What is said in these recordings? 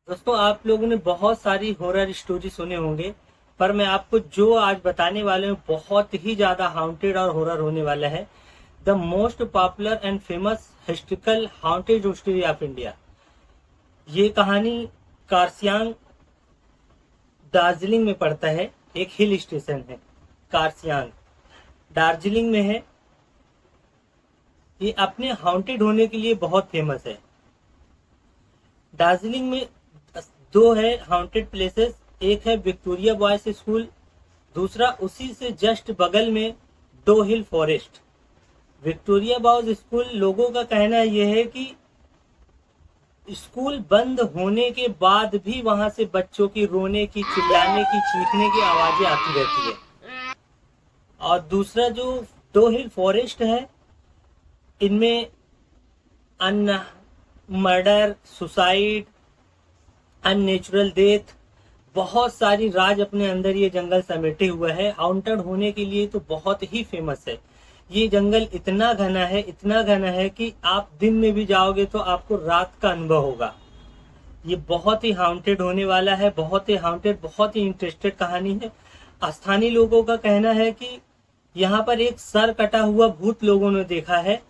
दोस्तों, आप लोगों ने बहुत सारी हॉरर स्टोरी सुने होंगे, पर मैं आपको जो आज बताने वाले हूँ बहुत ही ज़्यादा हाउंटेड और हॉरर होने वाला है। The most popular and famous historical haunted story of India. ये कहानी कारसियांग दार्जिलिंग में पड़ता है। एक हिल स्टेशन है कारसियांग, दार्जिलिंग में है। ये अपने हाउंटेड होने के लिए बहुत फेमस है। दार्जिलिंग में दो है हाउंटेड प्लेसेस। एक है विक्टोरिया बॉयज स्कूल, दूसरा उसी से जस्ट बगल में डो हिल फॉरेस्ट। विक्टोरिया बॉयज स्कूल, लोगों का कहना यह है कि स्कूल बंद होने के बाद भी वहां से बच्चों की रोने की, चिल्लाने की, चीखने की आवाजें आती रहती है। और दूसरा जो डो हिल फॉरेस्ट है, इनमें अन मर्डर, सुसाइड, अननेचुरल डेथ, बहुत सारी राज अपने अंदर ये जंगल समेटे हुआ है। हाउंटेड होने के लिए तो बहुत ही फेमस है। ये जंगल इतना घना है, इतना घना है कि आप दिन में भी जाओगे तो आपको रात का अनुभव होगा। ये बहुत ही हाउंटेड होने वाला है, बहुत ही हाउंटेड, बहुत ही इंटरेस्टेड कहानी है। स्थानीय लोगों का कहना है कि यहाँ पर एक सर कटा हुआ भूत लोगों ने देखा है,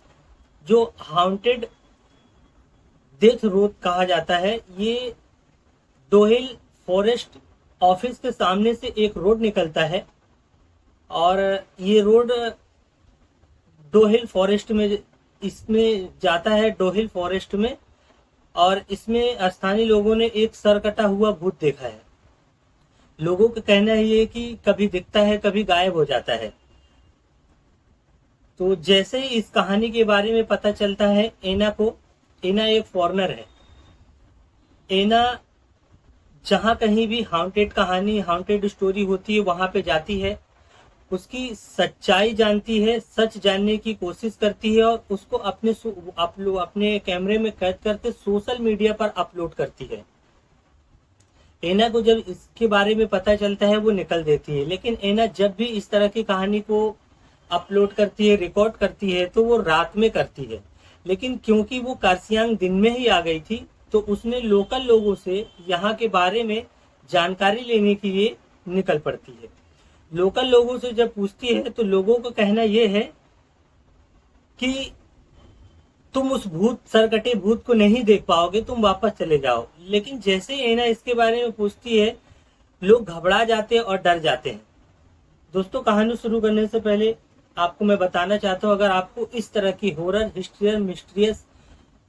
जो हाउंटेड डेथ रोड कहा जाता है। ये डोहिल फॉरेस्ट ऑफिस के सामने से एक रोड निकलता है, और ये रोड डोहिल फॉरेस्ट में इसमें जाता है, डोहिल फॉरेस्ट में। और इसमें स्थानीय लोगों ने एक सर कटा हुआ भूत देखा है। लोगों का कहना है ये कि कभी दिखता है, कभी गायब हो जाता है। तो जैसे ही इस कहानी के बारे में पता चलता है एना को, एना एक फॉरेनर है। एना जहां कहीं भी हाउंटेड कहानी, हाउंटेड स्टोरी होती है, वहां पे जाती है, उसकी सच्चाई जानती है, सच जानने की कोशिश करती है, और उसको अपने कैमरे में कैद करके सोशल मीडिया पर अपलोड करती है। एना को जब इसके बारे में पता चलता है वो निकल देती है। लेकिन एना जब भी इस तरह की कहानी को अपलोड करती है, रिकॉर्ड करती है, तो वो रात में करती है। लेकिन क्योंकि वो कारसियांग दिन में ही आ गई थी, तो उसने लोकल लोगों से यहाँ के बारे में जानकारी लेने के लिए निकल पड़ती है। लोकल लोगों से जब पूछती है तो लोगों का कहना यह है कि तुम उस सरकटे भूत को नहीं देख पाओगे, तुम वापस चले जाओ। लेकिन जैसे एना इसके बारे में पूछती है, लोग घबरा जाते हैं और डर जाते हैं। दोस्तों, कहानी शुरू करने से पहले आपको मैं बताना चाहता हूँ, अगर आपको इस तरह की हॉरर, हिस्ट्रियल, मिस्टीरियस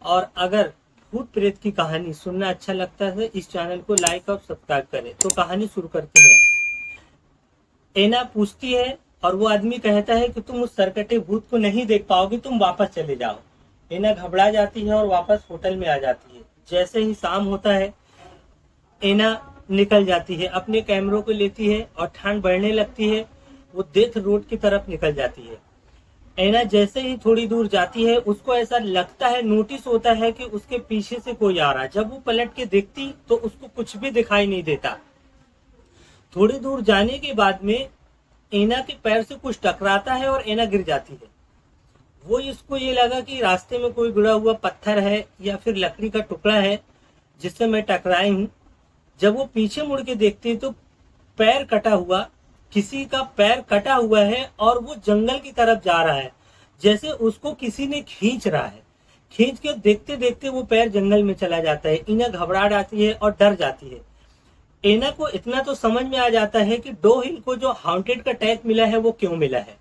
और अगर भूत प्रेत की कहानी सुनना अच्छा लगता है, इस चैनल को लाइक और सब्सक्राइब करें। तो कहानी शुरू करते हैं। एना पूछती है और वो आदमी कहता है कि तुम उस सरकटे भूत को नहीं देख पाओगे, तुम वापस चले जाओ। एना घबरा जाती है और वापस होटल में आ जाती है। जैसे ही शाम होता है, एना निकल जाती है, अपने कैमरों को लेती है और ठंड बढ़ने लगती है। वो डेथ रोड की तरफ निकल जाती है। एना जैसे ही थोड़ी दूर जाती है, उसको ऐसा लगता है, नोटिस होता है कि उसके पीछे से कोई आ रहा है। जब वो पलट के देखती तो उसको कुछ भी दिखाई नहीं देता। थोड़ी दूर जाने के बाद में एना के पैर से कुछ टकराता है और एना गिर जाती है। वो इसको ये लगा कि रास्ते में कोई गिरा हुआ पत्थर है या फिर लकड़ी का टुकड़ा है जिससे मैं टकराई हूँ। जब वो पीछे मुड़ के देखती है तो पैर कटा हुआ, किसी का पैर कटा हुआ है, और वो जंगल की तरफ जा रहा है, जैसे उसको किसी ने खींच रहा है। खींच के देखते देखते वो पैर जंगल में चला जाता है। एना घबरा जाती है और डर जाती है। एना को इतना तो समझ में आ जाता है कि डो हिल को जो हाउंटेड का टैग मिला है वो क्यों मिला है।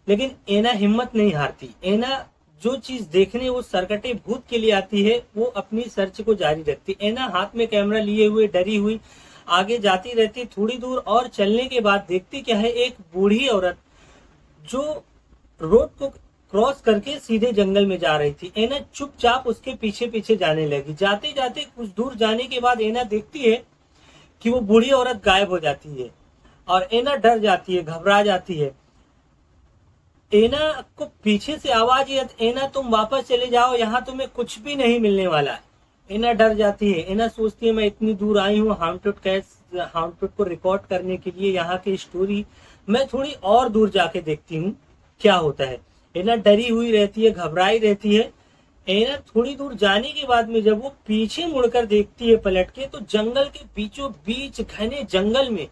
लेकिन एना हिम्मत नहीं हारती। एना जो चीज देखने वो सरकटे भूत के लिए आती है, वो अपनी सर्च को जारी रखती। एना हाथ में कैमरा लिए हुए, डरी हुई आगे जाती रहती। थोड़ी दूर और चलने के बाद देखती क्या है, एक बूढ़ी औरत जो रोड को क्रॉस करके सीधे जंगल में जा रही थी। एना चुपचाप उसके पीछे पीछे जाने लगी। जाते जाते कुछ दूर जाने के बाद एना देखती है कि वो बूढ़ी औरत गायब हो जाती है, और एना डर जाती है, घबरा जाती है। एना को पीछे से आवाज आई, एना तुम वापस चले जाओ, यहाँ तुम्हें कुछ भी नहीं मिलने वाला है। एना डर जाती है। एना सोचती है मैं इतनी दूर आई हूँ हाउंटेड को रिकॉर्ड करने के लिए, यहाँ की स्टोरी, मैं थोड़ी और दूर जाके देखती हूँ क्या होता है। एना डरी हुई रहती है, घबराई रहती है। एना थोड़ी दूर जाने के बाद में जब वो पीछे मुड़कर देखती है पलट के, तो जंगल के बीचों बीच घने जंगल में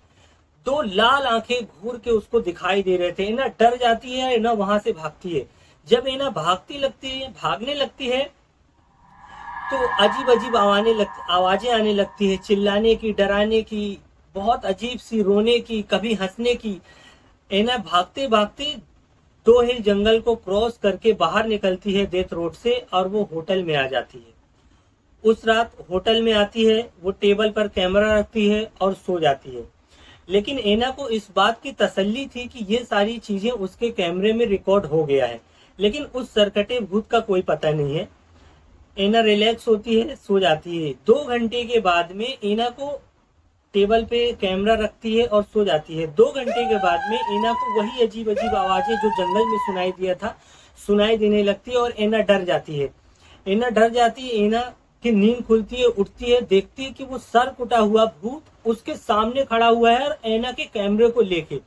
दो लाल आंखें घूर के उसको दिखाई दे रहे थे। एना डर जाती है, एना वहां से भागती है। जब एना भागने लगती है तो अजीब अजीब आवाजें आने लगती है, चिल्लाने की, डराने की, बहुत अजीब सी, रोने की, कभी हंसने की। एना भागते भागते 2 हिल जंगल को क्रॉस करके बाहर निकलती है डेथ रोड से, और वो होटल में आ जाती है। उस रात होटल में आती है, वो टेबल पर कैमरा रखती है और सो जाती है। लेकिन एना को इस बात की तसल्ली थी कि ये सारी चीजें उसके कैमरे में रिकॉर्ड हो गया है, लेकिन उस सरकटे भूत का कोई पता नहीं है। एना रिलैक्स होती है, सो जाती है। 2 घंटे के बाद में एना को टेबल पे कैमरा रखती है और सो जाती है। 2 घंटे के बाद में एना को वही अजीब अजीब आवाजें जो जंगल में सुनाई दिया था, सुनाई देने लगती है और एना डर जाती है। एना डर जाती है, एना की नींद खुलती है, उठती है, देखती है कि वो सर कुटा हुआ भूत उसके सामने खड़ा हुआ है और एना के कैमरे को लेके।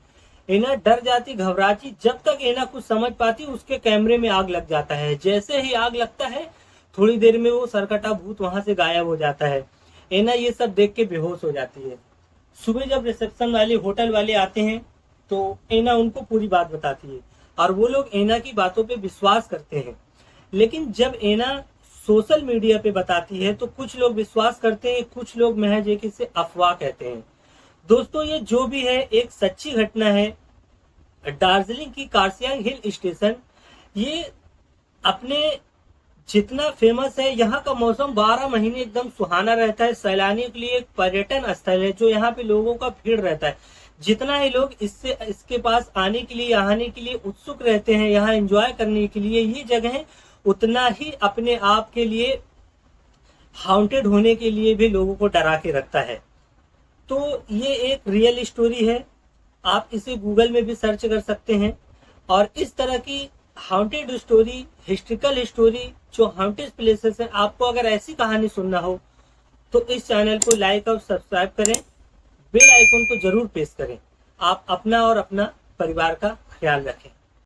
एना डर जाती, घबराती। जब तक एना कुछ समझ पाती, उसके कैमरे में आग लग जाता है। जैसे ही आग लगता है, थोड़ी देर में वो सरकटा भूत वहां से गायब हो जाता है। एना ये सब देख के बेहोश हो जाती है। सुबह जब रिसेप्शन वाले, होटल वाले आते हैं तो एना उनको पूरी बात बताती है और वो लोग एना की बातों पे विश्वास करते हैं। लेकिन जब एना सोशल मीडिया पे बताती है तो कुछ लोग विश्वास करते हैं, कुछ लोग महज एक इसे अफवाह कहते हैं। दोस्तों, ये जो भी है एक सच्ची घटना है। दार्जिलिंग की कार्सियांग हिल स्टेशन ये अपने जितना फेमस है, यहाँ का मौसम 12 महीने एकदम सुहाना रहता है। सैलानियों के लिए एक पर्यटन स्थल है जो यहाँ पे लोगों का भीड़ रहता है। जितना ही लोग इसके पास आने के लिए उत्सुक रहते हैं, यहाँ एंजॉय करने के लिए ये जगह, उतना ही अपने आप के लिए हाउंटेड होने के लिए भी लोगों को डरा के रखता है। तो ये एक रियल स्टोरी है, आप इसे गूगल में भी सर्च कर सकते हैं। और इस तरह की हाउंटेड स्टोरी, हिस्ट्रिकल स्टोरी, जो हाउंटेड प्लेसेस है, आपको अगर ऐसी कहानी सुनना हो तो इस चैनल को लाइक और सब्सक्राइब करें, बेल आइकन को जरूर प्रेस करें। आप अपना और अपना परिवार का ख्याल रखें।